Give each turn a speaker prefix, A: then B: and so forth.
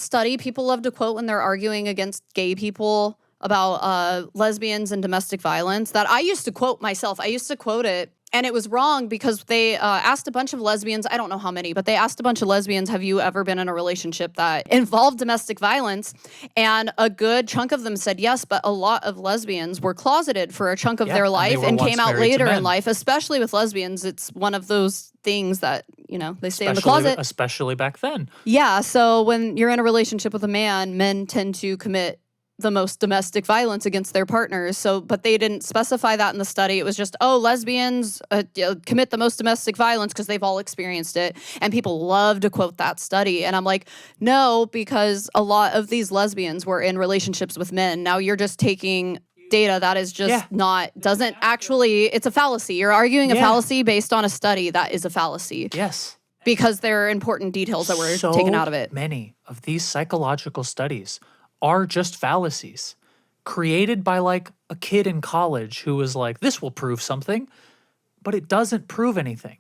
A: study people love to quote when they're arguing against gay people about lesbians and domestic violence that I used to quote myself. I used to quote it, and it was wrong because they asked a bunch of lesbians, I don't know how many, but they asked a bunch of lesbians, have you ever been in a relationship that involved domestic violence? And a good chunk of them said yes, but a lot of lesbians were closeted for a chunk of their life and came out later in life, especially with lesbians. It's one of those things that, you know, they stay in the closet.
B: Especially back then.
A: Yeah, so when you're in a relationship with a man, men tend to commit the most domestic violence against their partners. So, but they didn't specify that in the study. It was just, oh, lesbians commit the most domestic violence because they've all experienced it. And people love to quote that study. And I'm like, no, because a lot of these lesbians were in relationships with men. Now you're just taking data that is just doesn't actually, it's a fallacy. You're arguing a fallacy based on a study that is a fallacy.
B: Yes.
A: Because there are important details that were taken out of it.
B: Many of these psychological studies are just fallacies created by like a kid in college who was like, this will prove something, but it doesn't prove anything.